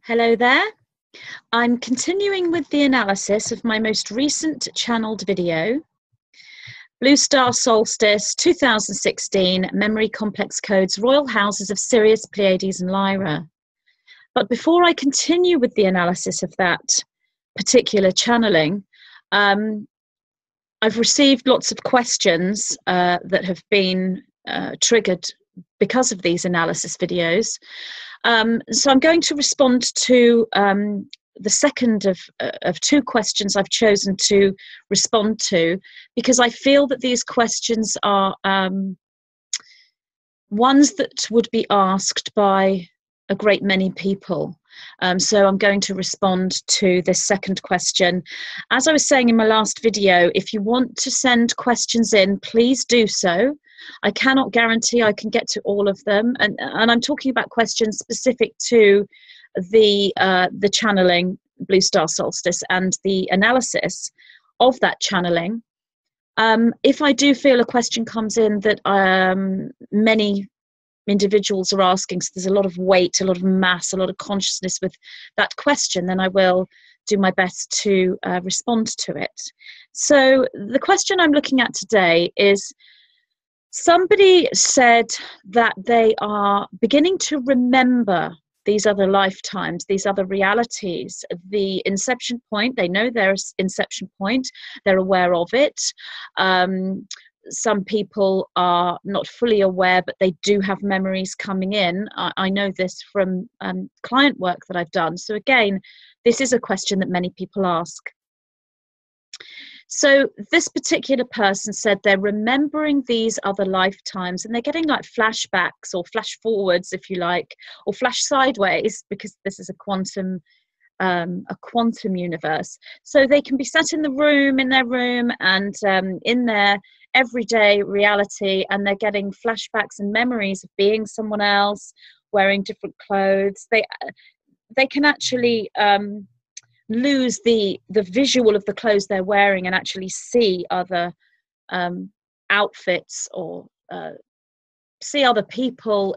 Hello there. I'm continuing with the analysis of my most recent channeled video, Blue Star Solstice 2016 Memory Complex Codes, Royal Houses of Sirius, Pleiades and Lyra. But before I continue with the analysis of that particular channeling, I've received lots of questions that have been triggered because of these analysis videos. So I'm going to respond to the second of two questions I've chosen to respond to, because I feel that these questions are ones that would be asked by a great many people. So I'm going to respond to this second question. As I was saying in my last video, if you want to send questions in, please do so. I cannot guarantee I can get to all of them, and I'm talking about questions specific to the channeling Blue Star Solstice and the analysis of that channeling. If I do feel a question comes in that many individuals are asking, so there's a lot of weight, a lot of mass, a lot of consciousness with that question, then I will do my best to respond to it. So the question I'm looking at today is, somebody said that they are beginning to remember these other lifetimes, these other realities, the inception point. They know their inception point, they're aware of it. Some people are not fully aware, but they do have memories coming in. I know this from client work that I've done. So again, this is a question that many people ask. So this particular person said they're remembering these other lifetimes, and they're getting like flashbacks or flash forwards, if you like, or flash sideways, because this is a quantum universe. So they can be sat in their room and in their everyday reality, and they're getting flashbacks and memories of being someone else, wearing different clothes. They can actually lose the visual of the clothes they're wearing and actually see other outfits, or see other people,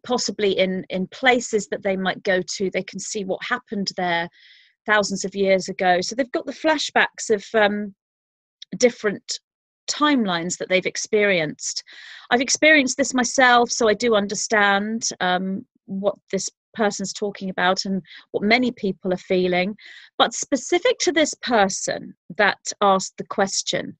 possibly in places that they might go to. They can see what happened there thousands of years ago. So they've got the flashbacks of different timelines that they've experienced. I've experienced this myself, so I do understand what this person's talking about and what many people are feeling. But specific to this person that asked the question,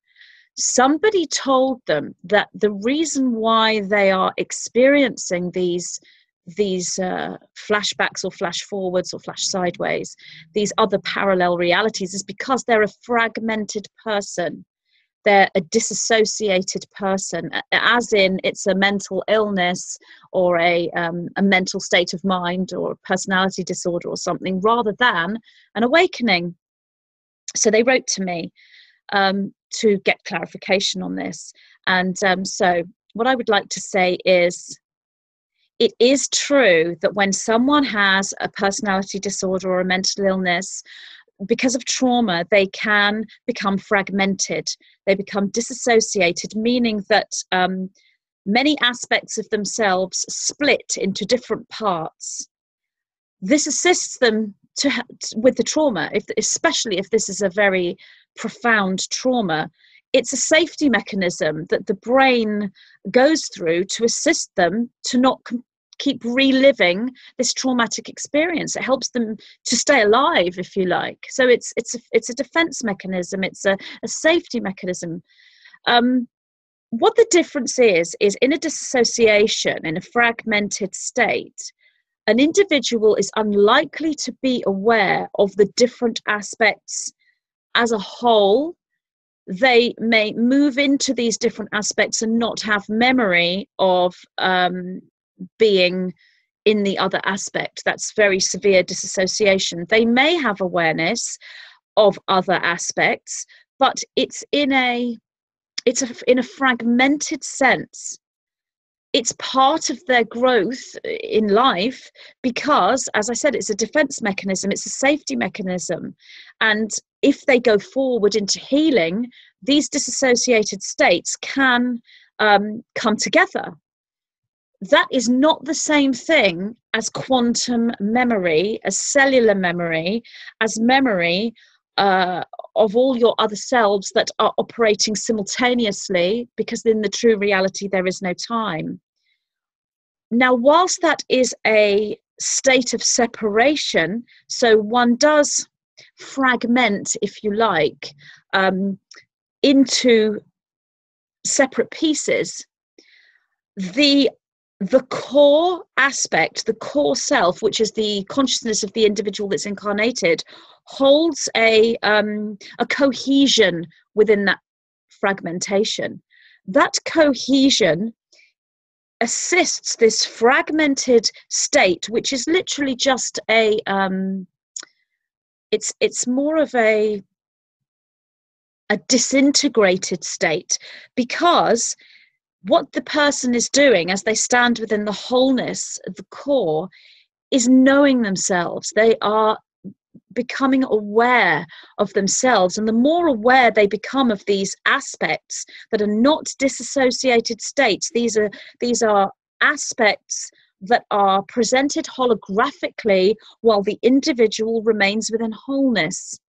somebody told them that the reason why they are experiencing these flashbacks or flash forwards or flash sideways, these other parallel realities, is because they're a fragmented person. They're a disassociated person, as in it's a mental illness or a mental state of mind or a personality disorder or something, rather than an awakening. So they wrote to me to get clarification on this. And so what I would like to say is, it is true that when someone has a personality disorder or a mental illness, because of trauma, they can become fragmented. They become disassociated, meaning that many aspects of themselves split into different parts. This assists them with the trauma, especially if this is a very profound trauma. It's a safety mechanism that the brain goes through to assist them to not keep reliving this traumatic experience. It helps them to stay alive, if you like. So it's a defense mechanism. It's a safety mechanism. What the difference is in a dissociation, in a fragmented state, an individual is unlikely to be aware of the different aspects as a whole. They may move into these different aspects and not have memory of being in the other aspect. That's very severe disassociation. They may have awareness of other aspects, but it's in a fragmented sense. It's part of their growth in life because, as I said, it's a defense mechanism, it's a safety mechanism. And if they go forward into healing, these disassociated states can come together. that is not the same thing as quantum memory, as cellular memory, as memory of all your other selves that are operating simultaneously, because in the true reality there is no time. Now, whilst that is a state of separation, so one does fragment, if you like, into separate pieces, the core aspect, the core self, which is the consciousness of the individual that's incarnated, holds a cohesion within that fragmentation. That cohesion assists this fragmented state, which is literally just a it's more of a disintegrated state, because what the person is doing as they stand within the wholeness of the core is knowing themselves. They are becoming aware of themselves, and the more aware they become of these aspects that are not disassociated states, these are aspects that are presented holographically while the individual remains within wholeness.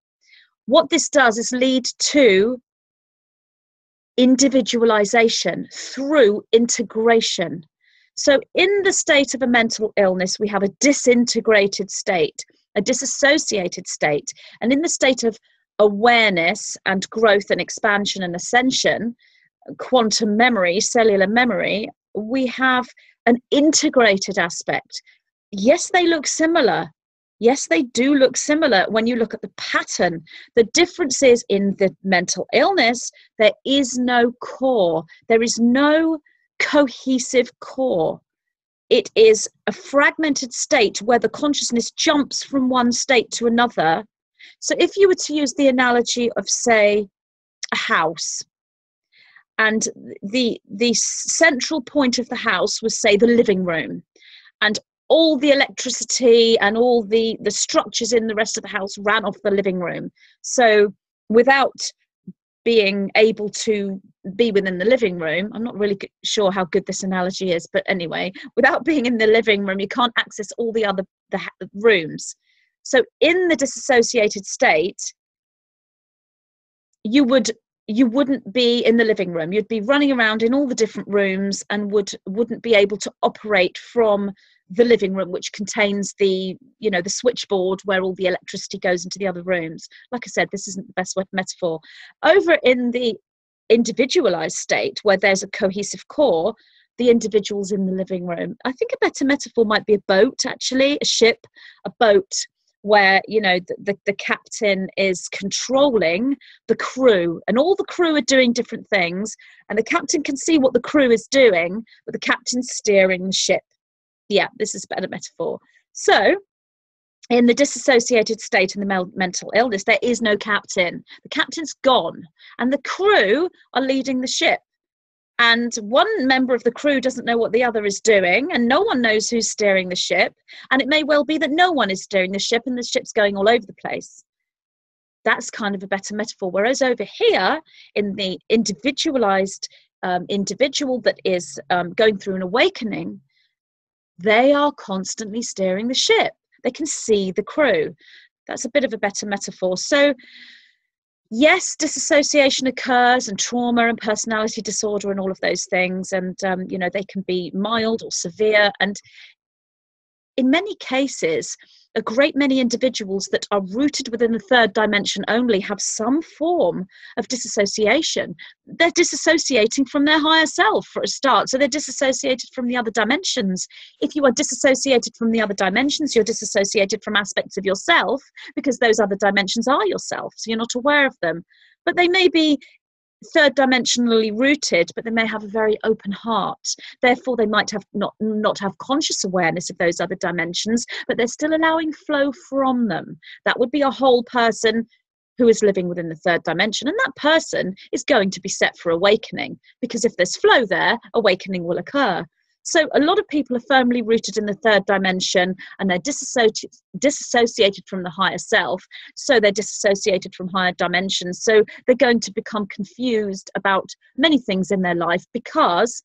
What this does is lead to individualization through integration. So in the state of a mental illness, we have a disintegrated state, a disassociated state. And in the state of awareness and growth and expansion and ascension, quantum memory, cellular memory, we have an integrated aspect. Yes, they look similar. Yes, they do look similar when you look at the pattern. The difference is in the mental illness, there is no core. There is no cohesive core. It is a fragmented state where the consciousness jumps from one state to another. So if you were to use the analogy of, say, a house, and the central point of the house was, say, the living room, and all the electricity and all the structures in the rest of the house ran off the living room. So without being able to be within the living room, I'm not really sure how good this analogy is, but anyway, without being in the living room, you can't access all the other rooms. So in the disassociated state, you wouldn't be in the living room. You'd be running around in all the different rooms and wouldn't be able to operate from the living room, which contains the switchboard where all the electricity goes into the other rooms. Like I said, this isn't the best metaphor. Over in the individualized state, where there's a cohesive core, the individual's in the living room. I think a better metaphor might be a boat, actually, a ship, a boat, where the captain is controlling the crew, and all the crew are doing different things, and the captain can see what the crew is doing, but the captain's steering the ship. Yeah, this is a better metaphor. So in the disassociated state in the mental illness, there is no captain. The captain's gone, and the crew are leading the ship. And one member of the crew doesn't know what the other is doing, and no one knows who's steering the ship. And it may well be that no one is steering the ship, and the ship's going all over the place. That's kind of a better metaphor. Whereas over here, in the individualized individual that is going through an awakening, they are constantly steering the ship. They can see the crew. That's a bit of a better metaphor. So yes, disassociation occurs, and trauma and personality disorder and all of those things. And, they can be mild or severe. And in many cases, a great many individuals that are rooted within the third dimension only have some form of disassociation. They're disassociating from their higher self for a start. So they're disassociated from the other dimensions. If you are disassociated from the other dimensions, you're disassociated from aspects of yourself, because those other dimensions are yourself. So you're not aware of them. But they may be third dimensionally rooted, but they may have a very open heart. Therefore, they might have not have conscious awareness of those other dimensions, but they're still allowing flow from them. That would be a whole person who is living within the third dimension, and that person is going to be set for awakening, because if there's flow there, awakening will occur. So a lot of people are firmly rooted in the third dimension, and they're disassociated from the higher self. So they're disassociated from higher dimensions. So they're going to become confused about many things in their life, because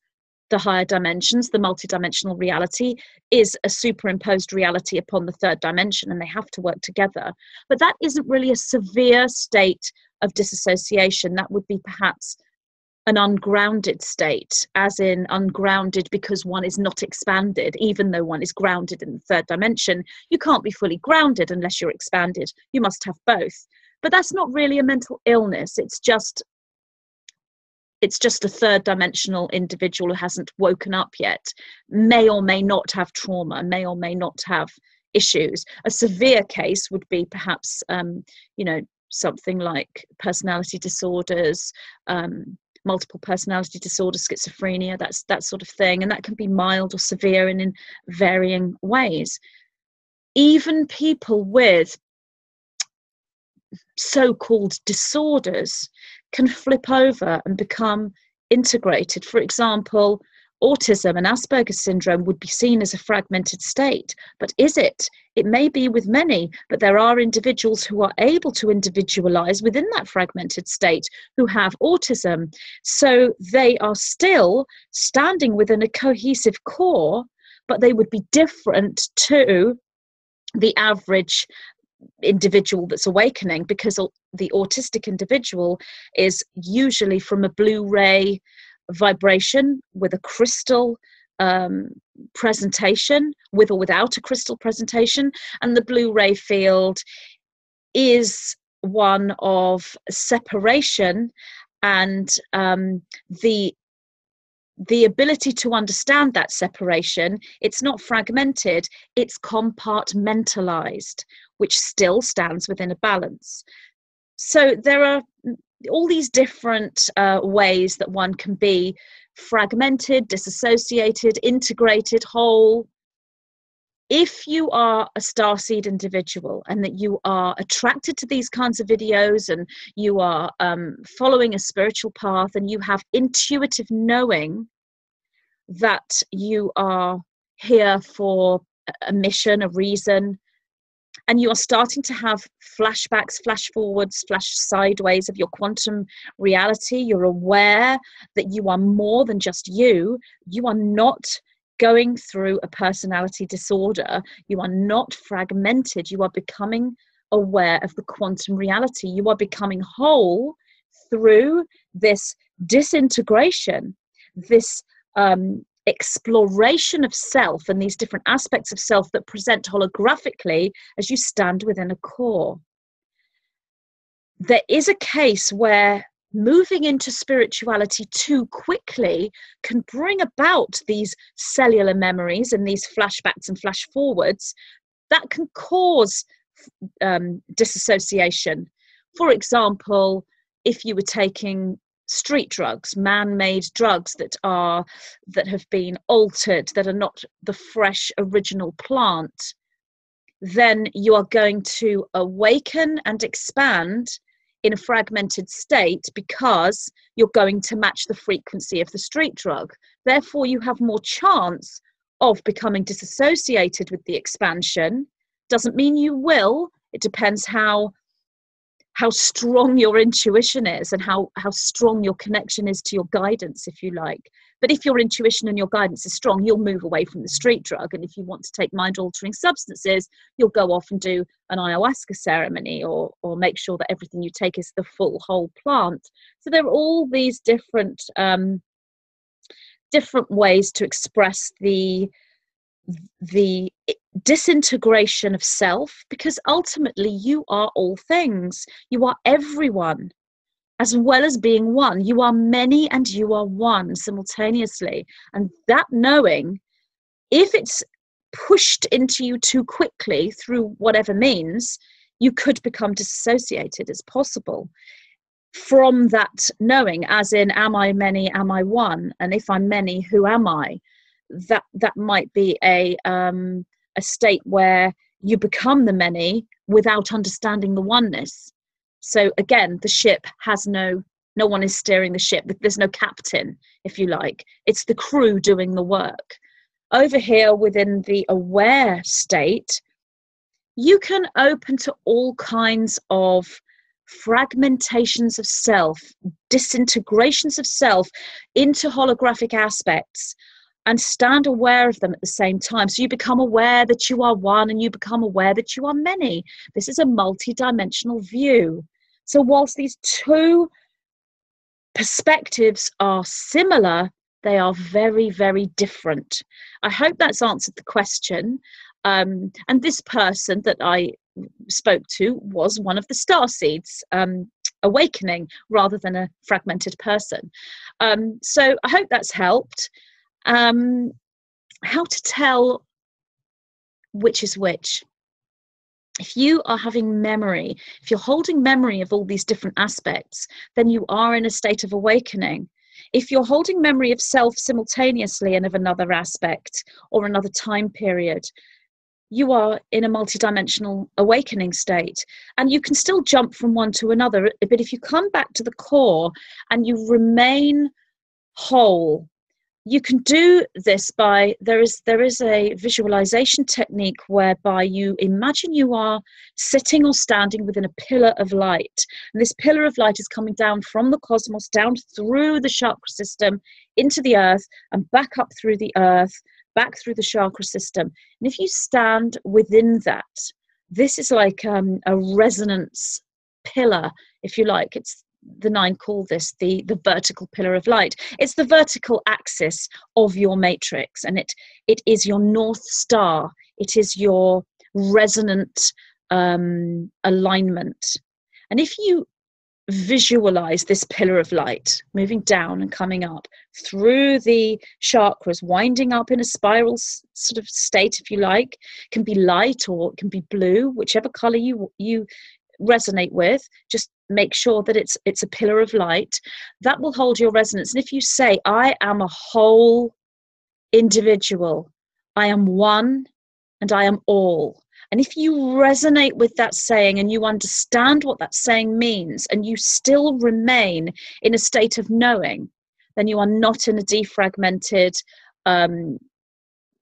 the higher dimensions, the multidimensional reality is a superimposed reality upon the third dimension, and they have to work together. But that isn't really a severe state of disassociation. That would be perhaps an ungrounded state, as in ungrounded because one is not expanded, even though one is grounded in the third dimension. You can't be fully grounded unless you're expanded. You must have both. But that's not really a mental illness. It's just a third dimensional individual who hasn't woken up yet, may or may not have trauma, may or may not have issues. A severe case would be perhaps, something like personality disorders, multiple personality disorder, schizophrenia, that sort of thing. And that can be mild or severe and in varying ways. Even people with so-called disorders can flip over and become integrated. For example, autism and Asperger's syndrome would be seen as a fragmented state, but is it? It may be with many, but there are individuals who are able to individualize within that fragmented state who have autism. So they are still standing within a cohesive core, but they would be different to the average individual that's awakening, because the autistic individual is usually from a blue ray vibration with a crystal presentation, with or without a crystal presentation, and the blue ray field is one of separation and the ability to understand that separation. It's not fragmented, it's compartmentalized, which still stands within a balance. So there are all these different ways that one can be fragmented, disassociated, integrated, whole. If you are a starseed individual and that you are attracted to these kinds of videos and you are following a spiritual path and you have intuitive knowing that you are here for a mission, a reason, and you are starting to have flashbacks, flash forwards, flash sideways of your quantum reality, you're aware that you are more than just you. You are not going through a personality disorder. You are not fragmented. You are becoming aware of the quantum reality. You are becoming whole through this disintegration, this exploration of self and these different aspects of self that present holographically as you stand within a core. There is a case where moving into spirituality too quickly can bring about these cellular memories and these flashbacks and flash forwards that can cause disassociation. For example, if you were taking street drugs, man-made drugs that have been altered, that are not the fresh original plant, then you are going to awaken and expand in a fragmented state because you're going to match the frequency of the street drug. Therefore, you have more chance of becoming disassociated with the expansion. Doesn't mean you will. It depends how strong your intuition is and how strong your connection is to your guidance, if you like. But if your intuition and your guidance is strong, you'll move away from the street drug. And if you want to take mind-altering substances, you'll go off and do an ayahuasca ceremony or make sure that everything you take is the full whole plant. So there are all these different ways to express the disintegration of self, because ultimately you are all things. You are everyone, as well as being one. You are many and you are one simultaneously. And that knowing, if it's pushed into you too quickly through whatever means, you could become disassociated. It's possible from that knowing, as in, am I many, am I one? And if I'm many, who am I? That might be a state where you become the many without understanding the oneness. So again, the ship has no one is steering the ship. There's no captain, if you like. It's the crew doing the work. Over here within the aware state, you can open to all kinds of fragmentations of self, disintegrations of self into holographic aspects, and stand aware of them at the same time. So you become aware that you are one, and you become aware that you are many. This is a multi-dimensional view. So whilst these two perspectives are similar, they are very, very different. I hope that's answered the question. And this person that I spoke to was one of the starseeds, awakening rather than a fragmented person. So I hope that's helped. How to tell which is which. If you are having memory, if you're holding memory of all these different aspects, then you are in a state of awakening. If you're holding memory of self simultaneously and of another aspect or another time period, you are in a multidimensional awakening state. And you can still jump from one to another, but if you come back to the core and you remain whole, you can do this by, there is a visualization technique whereby you imagine you are sitting or standing within a pillar of light. And this pillar of light is coming down from the cosmos, down through the chakra system, into the earth, and back up through the earth, back through the chakra system. And if you stand within that, this is like a resonance pillar, if you like. It's the nine call this the vertical pillar of light. It's the vertical axis of your matrix, and it is your north star. It is your resonant alignment. And if you visualize this pillar of light moving down and coming up through the chakras, winding up in a spiral sort of state, if you like, it can be light or it can be blue, whichever color you resonate with. Just make sure that it's a pillar of light that will hold your resonance. And if you say, I am a whole individual, I am one, and I am all, and if you resonate with that saying and you understand what that saying means, and you still remain in a state of knowing, then you are not in a defragmented,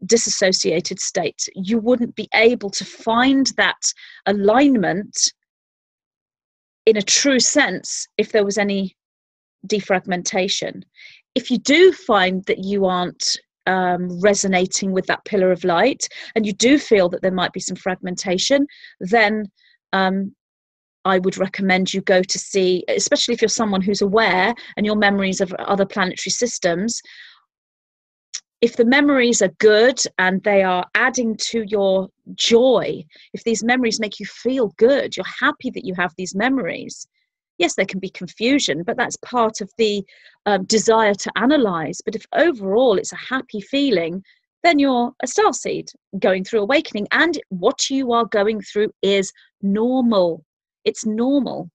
disassociated state. You wouldn't be able to find that alignment in a true sense if there was any defragmentation. If you do find that you aren't resonating with that pillar of light, and you do feel that there might be some fragmentation, then I would recommend you go to see, especially if you're someone who's aware and your memories of other planetary systems, if the memories are good and they are adding to your joy, if these memories make you feel good, you're happy that you have these memories. Yes, there can be confusion, but that's part of the desire to analyze. But if overall it's a happy feeling, then you're a starseed going through awakening. And what you are going through is normal. It's normal.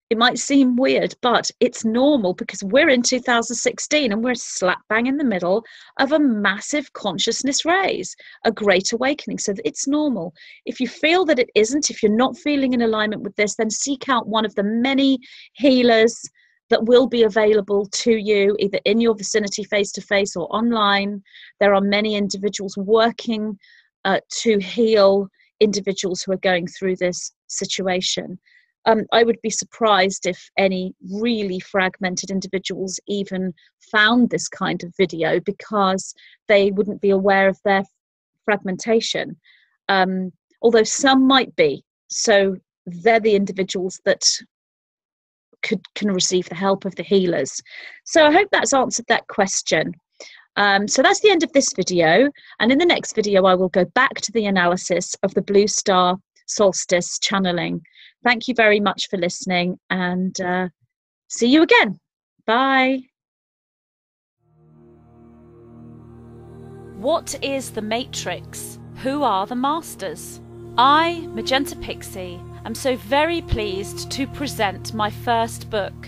It might seem weird, but it's normal, because we're in 2016 and we're slap bang in the middle of a massive consciousness raise, a great awakening. So it's normal. If you feel that it isn't, if you're not feeling in alignment with this, then seek out one of the many healers that will be available to you, either in your vicinity face-to-face or online. There are many individuals working to heal individuals who are going through this situation. I would be surprised if any really fragmented individuals even found this kind of video, because they wouldn't be aware of their fragmentation. Although some might be. So they're the individuals that can receive the help of the healers. So I hope that's answered that question. So that's the end of this video. And in the next video, I will go back to the analysis of the Blue Star Solstice channeling. Thank you very much for listening, and see you again. Bye. What is the Matrix? Who are the Masters? I, Magenta Pixie, am so very pleased to present my first book,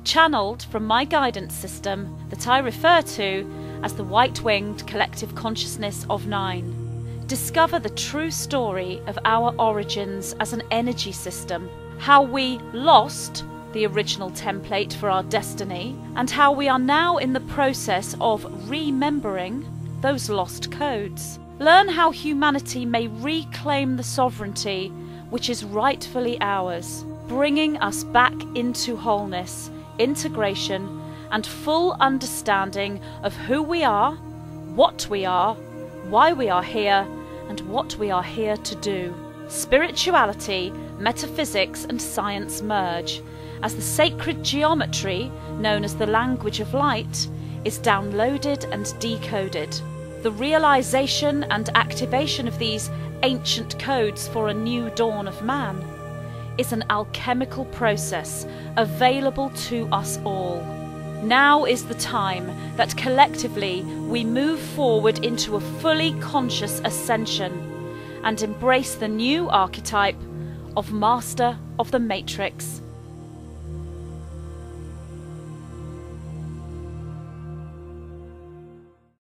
channeled from my guidance system that I refer to as the White-Winged Collective Consciousness of Nine. Discover the true story of our origins as an energy system, how we lost the original template for our destiny, and how we are now in the process of remembering those lost codes. Learn how humanity may reclaim the sovereignty which is rightfully ours. bringing us back into wholeness, integration, and full understanding of who we are, why we are here, and what we are here to do. Spirituality, metaphysics, and science merge as the sacred geometry, known as the language of light, is downloaded and decoded. The realization and activation of these ancient codes for a new dawn of man is an alchemical process available to us all. Now is the time that collectively we move forward into a fully conscious ascension and embrace the new archetype of Master of the Matrix.